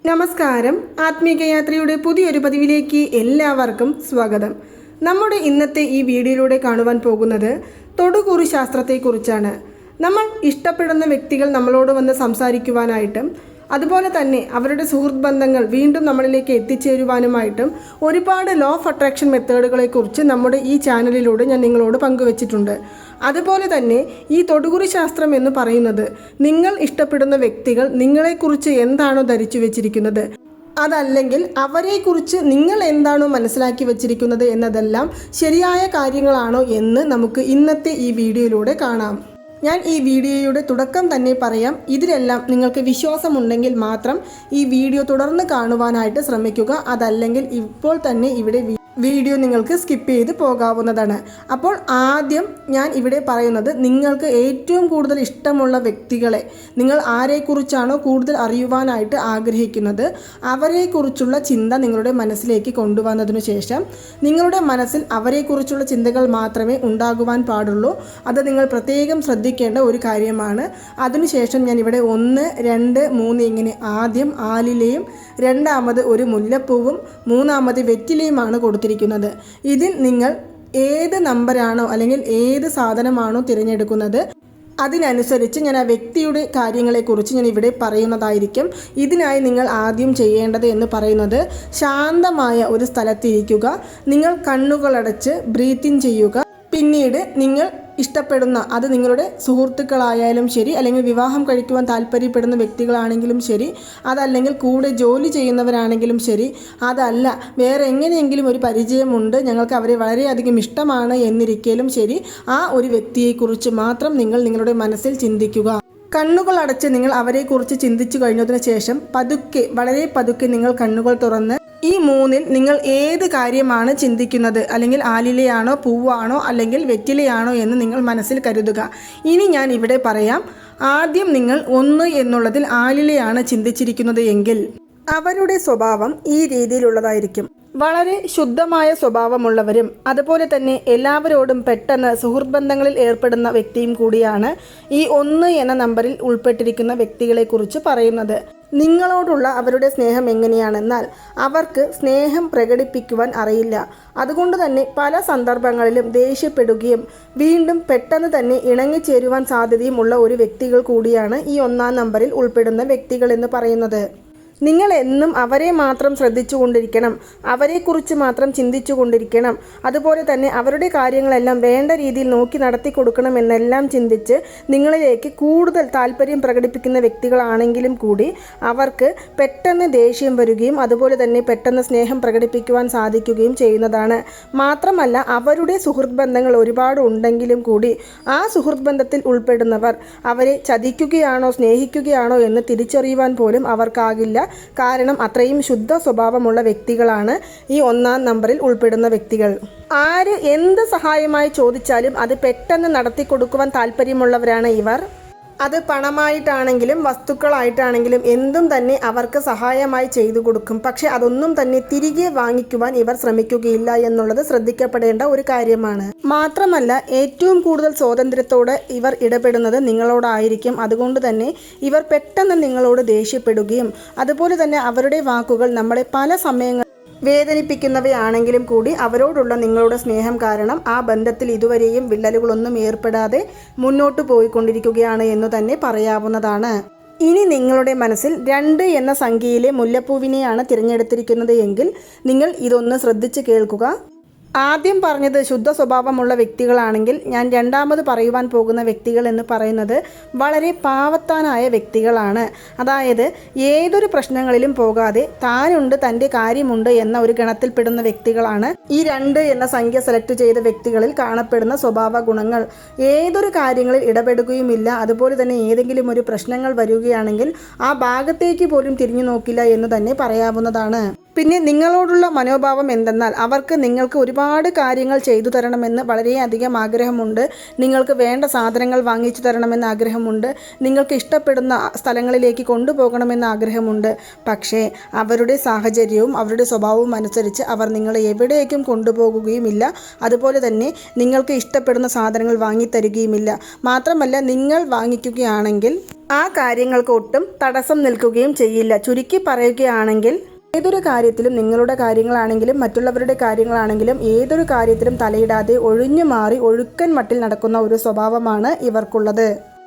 നമസ്കാരം. ആത്മീകയാത്രയുടെ പുതിയൊരു പതിവിലേക്ക് എല്ലാവർക്കും സ്വാഗതം. നമ്മുടെ ഇന്നത്തെ ഈ വീഡിയോയിലൂടെ കാണുവാൻ പോകുന്നത് തൊടുകുറി ശാസ്ത്രത്തെക്കുറിച്ചാണ്. നമ്മൾ ഇഷ്ടപ്പെടുന്ന വ്യക്തികൾ നമ്മളോട് വന്ന് സംസാരിക്കുവാനായിട്ടും അതുപോലെ തന്നെ അവരുടെ സുഹൃത്ത് ബന്ധങ്ങൾ വീണ്ടും നമ്മളിലേക്ക് എത്തിച്ചേരുവാനുമായിട്ടും ഒരുപാട് ലോ ഓഫ് അട്രാക്ഷൻ മെത്തേഡുകളെക്കുറിച്ച് നമ്മുടെ ഈ ചാനലിലൂടെ ഞാൻ നിങ്ങളോട് പങ്കുവച്ചിട്ടുണ്ട്. അതുപോലെ തന്നെ ഈ തൊടുകുറി ശാസ്ത്രം എന്ന് പറയുന്നത് നിങ്ങൾ ഇഷ്ടപ്പെടുന്ന വ്യക്തികൾ നിങ്ങളെക്കുറിച്ച് എന്താണോ ധരിച്ചു വെച്ചിരിക്കുന്നത്, അതല്ലെങ്കിൽ അവരെക്കുറിച്ച് നിങ്ങൾ എന്താണോ മനസ്സിലാക്കി വച്ചിരിക്കുന്നത് എന്നതെല്ലാം ശരിയായ കാര്യങ്ങളാണോ എന്ന് നമുക്ക് ഇന്നത്തെ ഈ വീഡിയോയിലൂടെ കാണാം. ഞാൻ ഈ വീഡിയോയുടെ തുടക്കം തന്നെ പറയാം, ഇതിലെല്ലാം നിങ്ങൾക്ക് വിശ്വാസമുണ്ടെങ്കിൽ മാത്രം ഈ വീഡിയോ തുടർന്ന് കാണുവാനായിട്ട് ശ്രമിക്കുക. അതല്ലെങ്കിൽ ഇപ്പോൾ തന്നെ ഇവിടെ വീഡിയോ നിങ്ങൾക്ക് സ്കിപ്പ് ചെയ്ത് പോകാവുന്നതാണ്. അപ്പോൾ ആദ്യം ഞാൻ ഇവിടെ പറയുന്നത്, നിങ്ങൾക്ക് ഏറ്റവും കൂടുതൽ ഇഷ്ടമുള്ള വ്യക്തികളെ, നിങ്ങൾ ആരെക്കുറിച്ചാണോ കൂടുതൽ അറിയുവാനായിട്ട് ആഗ്രഹിക്കുന്നത് അവരെക്കുറിച്ചുള്ള ചിന്ത നിങ്ങളുടെ മനസ്സിലേക്ക് കൊണ്ടുവന്നതിനു ശേഷം നിങ്ങളുടെ മനസ്സിൽ അവരെക്കുറിച്ചുള്ള ചിന്തകൾ മാത്രമേ ഉണ്ടാകുവാൻ പാടുള്ളൂ. അത് നിങ്ങൾ പ്രത്യേകം ശ്രദ്ധിക്കേണ്ട ഒരു കാര്യമാണ്. അതിനുശേഷം ഞാൻ ഇവിടെ 1, 2, 3 ഇങ്ങനെ ആദ്യം ആലിലയും, രണ്ടാമത് ഒരു മുല്ലപ്പൂവും, മൂന്നാമത് വെറ്റിലയുമാണ് കൊടുത്തിരിക്കുന്നത്. ഇതിൽ നിങ്ങൾ ഏത് നമ്പറാണോ അല്ലെങ്കിൽ ഏത് സാധനമാണോ തിരഞ്ഞെടുക്കുന്നത് അതിനനുസരിച്ച് ഞാൻ ആ വ്യക്തിയുടെ കാര്യങ്ങളെക്കുറിച്ച് ഞാൻ ഇവിടെ പറയുന്നതായിരിക്കും. ഇതിനായി നിങ്ങൾ ആദ്യം ചെയ്യേണ്ടത് എന്ന് പറയുന്നത്, ശാന്തമായ ഒരു സ്ഥലത്തിരിക്കുക, നിങ്ങൾ കണ്ണുകളടച്ച് ബ്രീത്ത് ഇൻ ചെയ്യുക. പിന്നീട് നിങ്ങൾ ഇഷ്ടപ്പെടുന്ന, അത് നിങ്ങളുടെ സുഹൃത്തുക്കളായാലും ശരി, അല്ലെങ്കിൽ വിവാഹം കഴിക്കുവാൻ താല്പര്യപ്പെടുന്ന വ്യക്തികളാണെങ്കിലും ശരി, അതല്ലെങ്കിൽ കൂടെ ജോലി ചെയ്യുന്നവരാണെങ്കിലും ശരി, അതല്ല വേറെ എങ്ങനെയെങ്കിലും ഒരു പരിചയമുണ്ട്, ഞങ്ങൾക്ക് അവരെ വളരെയധികം ഇഷ്ടമാണ് എന്നിരിക്കലും ശരി, ആ ഒരു വ്യക്തിയെക്കുറിച്ച് മാത്രം നിങ്ങൾ നിങ്ങളുടെ മനസ്സിൽ ചിന്തിക്കുക. കണ്ണുകൾ അടച്ച് നിങ്ങൾ അവരെക്കുറിച്ച് ചിന്തിച്ചു കഴിഞ്ഞതിന് ശേഷം പതുക്കെ, വളരെ പതുക്കെ നിങ്ങൾ കണ്ണുകൾ തുറന്ന് ഈ 3-ൽ നിങ്ങൾ ഏത് കാര്യമാണ് ചിന്തിക്കുന്നത്, അല്ലെങ്കിൽ ആലിലയാണോ, പൂവാണോ, അല്ലെങ്കിൽ വെറ്റിലയാണോ എന്ന് നിങ്ങൾ മനസ്സിൽ കരുതുക. ഇനി ഞാൻ ഇവിടെ പറയാം. ആദ്യം നിങ്ങൾ 1 എന്നുള്ളതിൽ ആലിലയാണ് ചിന്തിച്ചിരിക്കുന്നത് എങ്കിൽ അവരുടെ സ്വഭാവം ഈ രീതിയിലുള്ളതായിരിക്കും. വളരെ ശുദ്ധമായ സ്വഭാവമുള്ളവരും അതുപോലെ തന്നെ എല്ലാവരോടും പെട്ടെന്ന് സുഹൃത്ത് ബന്ധങ്ങളിൽ ഏർപ്പെടുന്ന വ്യക്തിയും കൂടിയാണ് ഈ 1 എന്ന നമ്പറിൽ ഉൾപ്പെട്ടിരിക്കുന്ന വ്യക്തികളെക്കുറിച്ച് പറയുന്നത്. നിങ്ങളോടുള്ള അവരുടെ സ്നേഹം എങ്ങനെയാണെന്നാൽ, അവർക്ക് സ്നേഹം പ്രകടിപ്പിക്കുവാൻ അറിയില്ല. അതുകൊണ്ട് തന്നെ പല സന്ദർഭങ്ങളിലും ദേഷ്യപ്പെടുകയും വീണ്ടും പെട്ടെന്ന് തന്നെ ഇണങ്ങിച്ചേരുവാൻ സാധ്യതയും ഉള്ള ഒരു വ്യക്തികൾ കൂടിയാണ് ഈ 1-ാം നമ്പറിൽ ഉൾപ്പെടുന്ന വ്യക്തികൾ എന്ന് പറയുന്നത്. നിങ്ങൾ എന്നും അവരെ മാത്രം ശ്രദ്ധിച്ചു കൊണ്ടിരിക്കണം, അവരെക്കുറിച്ച് മാത്രം ചിന്തിച്ചു കൊണ്ടിരിക്കണം. അതുപോലെ തന്നെ അവരുടെ കാര്യങ്ങളെല്ലാം വേണ്ട രീതിയിൽ നോക്കി നടത്തി കൊടുക്കണം എന്നെല്ലാം ചിന്തിച്ച് നിങ്ങളിലേക്ക് കൂടുതൽ താല്പര്യം പ്രകടിപ്പിക്കുന്ന വ്യക്തികളാണെങ്കിലും കൂടി അവർക്ക് പെട്ടെന്ന് ദേഷ്യം വരികയും അതുപോലെ തന്നെ പെട്ടെന്ന് സ്നേഹം പ്രകടിപ്പിക്കുവാൻ സാധിക്കുകയും ചെയ്യുന്നതാണ്. മാത്രമല്ല, അവരുടെ സുഹൃത്ത് ബന്ധങ്ങൾ ഒരുപാട് ഉണ്ടെങ്കിലും കൂടി ആ സുഹൃത്ത് ബന്ധത്തിൽ ഉൾപ്പെടുന്നവർ അവരെ ചതിക്കുകയാണോ സ്നേഹിക്കുകയാണോ എന്ന് തിരിച്ചറിയുവാൻ പോലും അവർക്കാകില്ല. കാരണം അത്രയും ശുദ്ധ സ്വഭാവമുള്ള വ്യക്തികളാണ് ഈ 1-ാം നമ്പറിൽ ഉൾപ്പെടുന്ന വ്യക്തികൾ. ആര് എന്ത് സഹായമായി ചോദിച്ചാലും അത് പെട്ടെന്ന് നടത്തി കൊടുക്കുവാൻ താല്പര്യമുള്ളവരാണ് ഇവർ. അത് പണമായിട്ടാണെങ്കിലും വസ്തുക്കളായിട്ടാണെങ്കിലും എന്തും തന്നെ അവർക്ക് സഹായമായി ചെയ്തു കൊടുക്കും. പക്ഷെ അതൊന്നും തന്നെ തിരികെ വാങ്ങിക്കുവാൻ ഇവർ ശ്രമിക്കുകയില്ല എന്നുള്ളത് ശ്രദ്ധിക്കപ്പെടേണ്ട ഒരു കാര്യമാണ്. മാത്രമല്ല, ഏറ്റവും കൂടുതൽ സ്വാതന്ത്ര്യത്തോടെ ഇവർ ഇടപെടുന്നത് നിങ്ങളോടായിരിക്കും. അതുകൊണ്ട് തന്നെ ഇവർ പെട്ടെന്ന് നിങ്ങളോട് ദേഷ്യപ്പെടുകയും അതുപോലെ തന്നെ അവരുടെ വാക്കുകൾ നമ്മളെ പല സമയങ്ങളിൽ വേദനിപ്പിക്കുന്നവയാണെങ്കിലും കൂടി അവരോടുള്ള നിങ്ങളുടെ സ്നേഹം കാരണം ആ ബന്ധത്തിൽ ഇതുവരെയും വിള്ളലുകളൊന്നും ഏർപ്പെടാതെ മുന്നോട്ട് പോയിക്കൊണ്ടിരിക്കുകയാണ് എന്ന് തന്നെ പറയാവുന്നതാണ്. ഇനി നിങ്ങളുടെ മനസ്സിൽ 2 എന്ന സംഖ്യയിലെ മുല്ലപ്പൂവിനെയാണ് തിരഞ്ഞെടുത്തിരിക്കുന്നത് എങ്കിൽ നിങ്ങൾ ഇതൊന്ന് ശ്രദ്ധിച്ച് കേൾക്കുക. ആദ്യം പറഞ്ഞത് ശുദ്ധ സ്വഭാവമുള്ള വ്യക്തികളാണെങ്കിൽ, ഞാൻ രണ്ടാമത് പറയുവാൻ പോകുന്ന വ്യക്തികൾ എന്ന് പറയുന്നത് വളരെ പാവത്താനായ വ്യക്തികളാണ്. അതായത് ഏതൊരു പ്രശ്നങ്ങളിലും പോകാതെ താനുണ്ട്, തൻ്റെ കാര്യമുണ്ട് എന്ന ഒരു ഗണത്തിൽപ്പെടുന്ന വ്യക്തികളാണ് ഈ 2 എന്ന സംഖ്യ സെലക്ട് ചെയ്ത വ്യക്തികളിൽ കാണപ്പെടുന്ന സ്വഭാവ ഗുണങ്ങൾ. ഏതൊരു കാര്യങ്ങളിൽ ഇടപെടുകയുമില്ല. അതുപോലെ തന്നെ ഏതെങ്കിലും ഒരു പ്രശ്നങ്ങൾ വരികയാണെങ്കിൽ ആ ഭാഗത്തേക്ക് പോലും തിരിഞ്ഞു നോക്കില്ല എന്ന് തന്നെ പറയാവുന്നതാണ്. പിന്നെ നിങ്ങളോടുള്ള മനോഭാവം എന്തെന്നാൽ അവർക്ക് നിങ്ങൾക്ക് ഒരുപാട് കാര്യങ്ങൾ ചെയ്തു തരണമെന്ന് വളരെയധികം ആഗ്രഹമുണ്ട്. നിങ്ങൾക്ക് വേണ്ട സാധനങ്ങൾ വാങ്ങിച്ചു തരണമെന്ന് ആഗ്രഹമുണ്ട്. നിങ്ങൾക്ക് ഇഷ്ടപ്പെടുന്ന സ്ഥലങ്ങളിലേക്ക് കൊണ്ടുപോകണമെന്ന് ആഗ്രഹമുണ്ട്. പക്ഷേ അവരുടെ സാഹചര്യവും അവരുടെ സ്വഭാവവും അനുസരിച്ച് അവർ നിങ്ങളെ എവിടേക്കും കൊണ്ടുപോകുകയുമില്ല. അതുപോലെ തന്നെ നിങ്ങൾക്ക് ഇഷ്ടപ്പെടുന്ന സാധനങ്ങൾ വാങ്ങിത്തരികയുമില്ല. മാത്രമല്ല, നിങ്ങൾ വാങ്ങിക്കുകയാണെങ്കിൽ ആ കാര്യങ്ങൾക്ക് ഒട്ടും തടസ്സം നിൽക്കുകയും ചെയ്യില്ല. ചുരുക്കി പറയുകയാണെങ്കിൽ ഏതൊരു കാര്യത്തിലും, നിങ്ങളുടെ കാര്യങ്ങളാണെങ്കിലും മറ്റുള്ളവരുടെ കാര്യങ്ങളാണെങ്കിലും ഏതൊരു കാര്യത്തിലും തലയിടാതെ ഒഴിഞ്ഞു മാറി ഒഴുക്കൻ മട്ടിൽ നടക്കുന്ന ഒരു സ്വഭാവമാണ് ഇവർക്കുള്ളത്.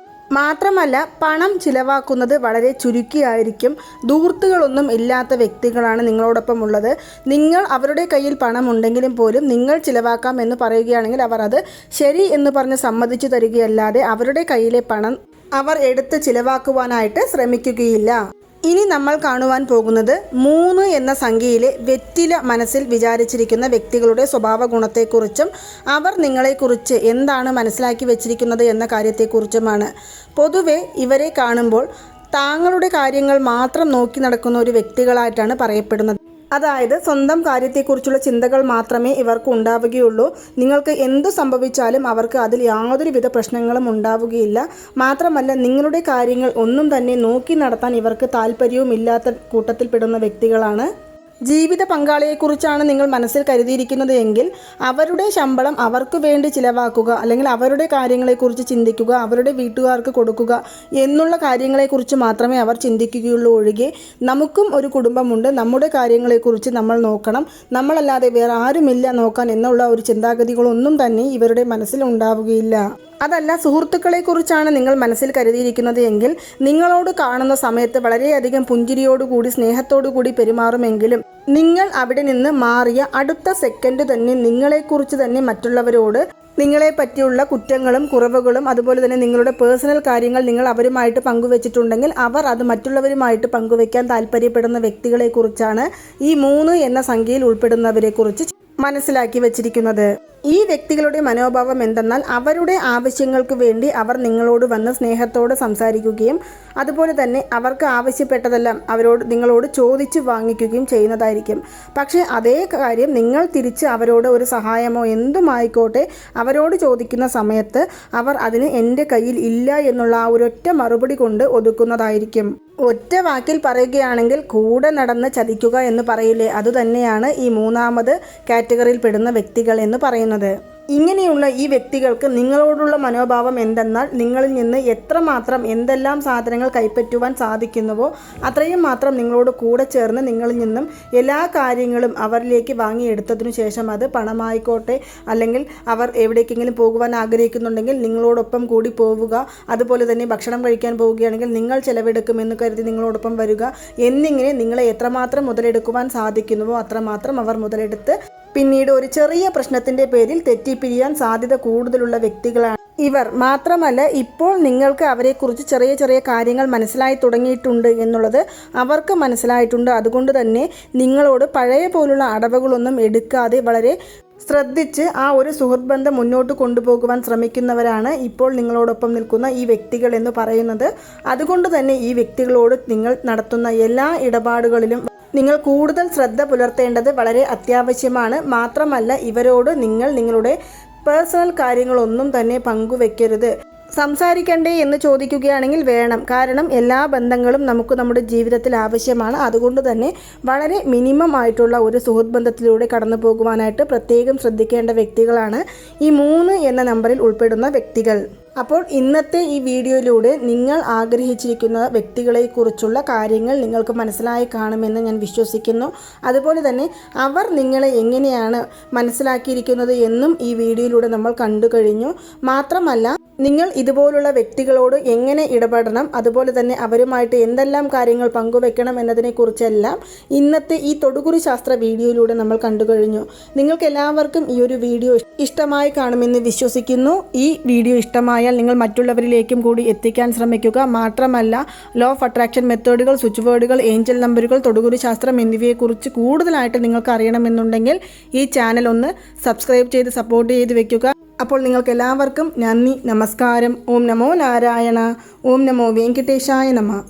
മാത്രമല്ല, പണം ചിലവാക്കുന്നത് വളരെ ചുരുക്കിയായിരിക്കും. ധൂർത്തുകളൊന്നും ഇല്ലാത്ത വ്യക്തികളാണ് നിങ്ങളോടൊപ്പം ഉള്ളത്. നിങ്ങൾ അവരുടെ കയ്യിൽ പണം ഉണ്ടെങ്കിലും പോലും നിങ്ങൾ ചിലവാക്കാം എന്ന് പറയുകയാണെങ്കിൽ അവർ അത് ശരി എന്ന് പറഞ്ഞ് സമ്മതിച്ചു തരികയല്ലാതെ അവരുടെ കയ്യിലെ പണം അവർ എടുത്ത് ചിലവാക്കുവാനായിട്ട് ശ്രമിക്കുകയില്ല. ഇനി നമ്മൾ കാണുവാൻ പോകുന്നത് 3 എന്ന സംഖ്യയിലെ വെറ്റില മനസ്സിൽ വിചാരിച്ചിരിക്കുന്ന വ്യക്തികളുടെ സ്വഭാവ ഗുണത്തെക്കുറിച്ചും അവർ നിങ്ങളെക്കുറിച്ച് എന്താണ് മനസ്സിലാക്കി വെച്ചിരിക്കുന്നത് എന്ന കാര്യത്തെക്കുറിച്ചുമാണ്. പൊതുവെ ഇവരെ കാണുമ്പോൾ താങ്കളുടെ കാര്യങ്ങൾ മാത്രം നോക്കി നടക്കുന്ന ഒരു വ്യക്തികളായിട്ടാണ് പറയപ്പെടുന്നത്. അതായത് സ്വന്തം കാര്യത്തെക്കുറിച്ചുള്ള ചിന്തകൾ മാത്രമേ ഇവർക്ക് ഉണ്ടാവുകയുള്ളൂ. നിങ്ങൾക്ക് എന്തു സംഭവിച്ചാലും അവർക്ക് അതിൽ യാതൊരുവിധ പ്രശ്നങ്ങളും ഉണ്ടാവുകയില്ല. മാത്രമല്ല, നിങ്ങളുടെ കാര്യങ്ങൾ ഒന്നും തന്നെ നോക്കി നടത്താൻ ഇവർക്ക് താല്പര്യവുമില്ലാത്ത കൂട്ടത്തിൽപ്പെടുന്ന വ്യക്തികളാണ്. ജീവിത പങ്കാളിയെക്കുറിച്ചാണ് നിങ്ങൾ മനസ്സിൽ കരുതിയിരിക്കുന്നത് എങ്കിൽ അവരുടെ ശമ്പളം അവർക്ക് വേണ്ടി ചിലവാക്കുക, അല്ലെങ്കിൽ അവരുടെ കാര്യങ്ങളെക്കുറിച്ച് ചിന്തിക്കുക, അവരുടെ വീട്ടുകാർക്ക് കൊടുക്കുക എന്നുള്ള കാര്യങ്ങളെക്കുറിച്ച് മാത്രമേ അവർ ചിന്തിക്കുകയുള്ളൂ. ഒഴികെ നമുക്കും ഒരു കുടുംബമുണ്ട്, നമ്മുടെ കാര്യങ്ങളെക്കുറിച്ച് നമ്മൾ നോക്കണം, നമ്മളല്ലാതെ വേറെ ആരുമില്ല നോക്കാൻ എന്നുള്ള ഒരു ചിന്താഗതികളൊന്നും തന്നെ ഇവരുടെ മനസ്സിൽ ഉണ്ടാവുകയില്ല. അതല്ല, സുഹൃത്തുക്കളെക്കുറിച്ചാണ് നിങ്ങൾ മനസ്സിൽ കരുതിയിരിക്കുന്നത് എങ്കിൽ നിങ്ങളോട് കാണുന്ന സമയത്ത് വളരെയധികം പുഞ്ചിരിയോടുകൂടി സ്നേഹത്തോടുകൂടി പെരുമാറുമെങ്കിലും നിങ്ങൾ അവിടെ നിന്ന് മാറിയ അടുത്ത സെക്കൻഡ് തന്നെ നിങ്ങളെക്കുറിച്ച് തന്നെ മറ്റുള്ളവരോട് നിങ്ങളെ പറ്റിയുള്ള കുറ്റങ്ങളും കുറവുകളും അതുപോലെ തന്നെ നിങ്ങളുടെ പേഴ്സണൽ കാര്യങ്ങൾ നിങ്ങൾ അവരുമായിട്ട് പങ്കുവെച്ചിട്ടുണ്ടെങ്കിൽ അവർ അത് മറ്റുള്ളവരുമായിട്ട് പങ്കുവെക്കാൻ താല്പര്യപ്പെടുന്ന വ്യക്തികളെക്കുറിച്ചാണ് ഈ 3 എന്ന സംഖ്യയിൽ ഉൾപ്പെടുന്നവരെക്കുറിച്ച് മനസ്സിലാക്കി വച്ചിരിക്കുന്നത്. ഈ വ്യക്തികളുടെ മനോഭാവം എന്തെന്നാൽ അവരുടെ ആവശ്യങ്ങൾക്ക് വേണ്ടി അവർ നിങ്ങളോട് വന്ന് സ്നേഹത്തോടെ സംസാരിക്കുകയും അതുപോലെ തന്നെ അവർക്ക് ആവശ്യപ്പെട്ടതെല്ലാം നിങ്ങളോട് ചോദിച്ച് വാങ്ങിക്കുകയും ചെയ്യുന്നതായിരിക്കും. പക്ഷേ അതേ കാര്യം നിങ്ങൾ തിരിച്ച് അവരോട് ഒരു സഹായമോ എന്തുമായിക്കോട്ടെ അവരോട് ചോദിക്കുന്ന സമയത്ത് അവർ അതിന് എൻ്റെ കയ്യിൽ ഇല്ല എന്നുള്ള ആ ഒരൊറ്റ മറുപടി കൊണ്ട് ഒതുക്കുന്നതായിരിക്കും. ഒറ്റ വാക്കിൽ പറയുകയാണെങ്കിൽ കൂടെ നടന്ന് ചതിക്കുക എന്ന് പറയില്ലേ, അതുതന്നെയാണ് ഈ 3ാമത് കാറ്റഗറിയിൽ പെടുന്ന വ്യക്തികൾ എന്ന് പറയുന്നത്. ഇങ്ങനെയുള്ള ഈ വ്യക്തികൾക്ക് നിങ്ങളോടുള്ള മനോഭാവം എന്തെന്നാൽ നിങ്ങളിൽ നിന്ന് എത്രമാത്രം എന്തെല്ലാം സാധനങ്ങൾ കൈപ്പറ്റുവാൻ സാധിക്കുന്നുവോ അത്രയും മാത്രം നിങ്ങളോട് കൂടെ ചേർന്ന് നിങ്ങളിൽ നിന്നും എല്ലാ കാര്യങ്ങളും അവരിലേക്ക് വാങ്ങിയെടുത്തതിനു ശേഷം അത് പണമായിക്കോട്ടെ അല്ലെങ്കിൽ അവർ എവിടേക്കെങ്കിലും പോകുവാൻ ആഗ്രഹിക്കുന്നുണ്ടെങ്കിൽ നിങ്ങളോടൊപ്പം കൂടി പോവുക, അതുപോലെ തന്നെ ഭക്ഷണം കഴിക്കാൻ പോവുകയാണെങ്കിൽ നിങ്ങൾ ചിലവെടുക്കുമെന്ന് കരുതി നിങ്ങളോടൊപ്പം വരിക എന്നിങ്ങനെ നിങ്ങളെ എത്രമാത്രം മുതലെടുക്കുവാൻ സാധിക്കുന്നുവോ അത്രമാത്രം അവർ മുതലെടുത്ത് പിന്നീട് ഒരു ചെറിയ പ്രശ്നത്തിൻ്റെ പേരിൽ തെറ്റിപ്പിരിയാൻ സാധ്യത കൂടുതലുള്ള വ്യക്തികളാണ് ഇവർ. മാത്രമല്ല, ഇപ്പോൾ നിങ്ങൾക്ക് അവരെക്കുറിച്ച് ചെറിയ ചെറിയ കാര്യങ്ങൾ മനസ്സിലായി തുടങ്ങിയിട്ടുണ്ട് എന്നുള്ളത് അവർക്ക് മനസ്സിലായിട്ടുണ്ട്. അതുകൊണ്ട് തന്നെ നിങ്ങളോട് പഴയ പോലുള്ള അടവുകളൊന്നും എടുക്കാതെ വളരെ ശ്രദ്ധിച്ച് ആ ഒരു സുഹൃത്ത് ബന്ധം മുന്നോട്ട് കൊണ്ടുപോകുവാൻ ശ്രമിക്കുന്നവരാണ് ഇപ്പോൾ നിങ്ങളോടൊപ്പം നിൽക്കുന്ന ഈ വ്യക്തികൾ എന്ന് പറയുന്നത്. അതുകൊണ്ട് തന്നെ ഈ വ്യക്തികളോട് നിങ്ങൾ നടത്തുന്ന എല്ലാ ഇടപാടുകളിലും നിങ്ങൾ കൂടുതൽ ശ്രദ്ധ പുലർത്തേണ്ടത് വളരെ അത്യാവശ്യമാണ്. മാത്രമല്ല, ഇവരോട് നിങ്ങൾ നിങ്ങളുടെ പേഴ്സണൽ കാര്യങ്ങളൊന്നും തന്നെ പങ്കുവെക്കരുത്. സംസാരിക്കണ്ടേ എന്ന് ചോദിക്കുകയാണെങ്കിൽ വേണം. കാരണം എല്ലാ ബന്ധങ്ങളും നമുക്ക് നമ്മുടെ ജീവിതത്തിൽ ആവശ്യമാണ്. അതുകൊണ്ട് തന്നെ വളരെ മിനിമം ആയിട്ടുള്ള ഒരു സുഹൃത്ത് ബന്ധത്തിലൂടെ കടന്നു പോകുവാനായിട്ട് പ്രത്യേകം ശ്രദ്ധിക്കേണ്ട വ്യക്തികളാണ് ഈ 3 എന്ന നമ്പറിൽ ഉൾപ്പെടുന്ന വ്യക്തികൾ. അപ്പോൾ ഇന്നത്തെ ഈ വീഡിയോയിലൂടെ നിങ്ങൾ ആഗ്രഹിച്ചിരിക്കുന്ന വ്യക്തികളെക്കുറിച്ചുള്ള കാര്യങ്ങൾ നിങ്ങൾക്ക് മനസ്സിലായി കാണുമെന്ന് ഞാൻ വിശ്വസിക്കുന്നു. അതുപോലെ തന്നെ അവർ നിങ്ങളെ എങ്ങനെയാണ് മനസ്സിലാക്കിയിരിക്കുന്നത് എന്നും ഈ വീഡിയോയിലൂടെ നമ്മൾ കണ്ടു കഴിഞ്ഞു. മാത്രമല്ല, നിങ്ങൾ ഇതുപോലുള്ള വ്യക്തികളോട് എങ്ങനെ ഇടപെടണം, അതുപോലെ തന്നെ അവരുമായിട്ട് എന്തെല്ലാം കാര്യങ്ങൾ പങ്കുവെക്കണം എന്നതിനെക്കുറിച്ചെല്ലാം ഇന്നത്തെ ഈ തൊടുകുറി ശാസ്ത്ര വീഡിയോയിലൂടെ നമ്മൾ കണ്ടു കഴിഞ്ഞു. നിങ്ങൾക്ക് എല്ലാവർക്കും ഈ ഒരു വീഡിയോ ഇഷ്ടമായി കാണുമെന്ന് വിശ്വസിക്കുന്നു. ഈ വീഡിയോ ഇഷ്ടമായാൽ നിങ്ങൾ മറ്റുള്ളവരിലേക്കും കൂടി എത്തിക്കാൻ ശ്രമിക്കുക. മാത്രമല്ല, ലോ ഓഫ് അട്രാക്ഷൻ മെത്തേഡുകൾ, സ്വിച്ച് വേർഡുകൾ, ഏഞ്ചൽ നമ്പറുകൾ, തൊടുകുറി ശാസ്ത്രം എന്നിവയെക്കുറിച്ച് കൂടുതലായിട്ട് നിങ്ങൾക്ക് അറിയണമെന്നുണ്ടെങ്കിൽ ഈ ചാനൽ ഒന്ന് സബ്സ്ക്രൈബ് ചെയ്ത് സപ്പോർട്ട് ചെയ്ത് വെക്കുക. അപ്പോൾ നിങ്ങൾക്ക് എല്ലാവർക്കും നന്ദി, നമസ്കാരം. ഓം നമോ നാരായണ. ഓം നമോ വെങ്കിടേശായ നമഃ.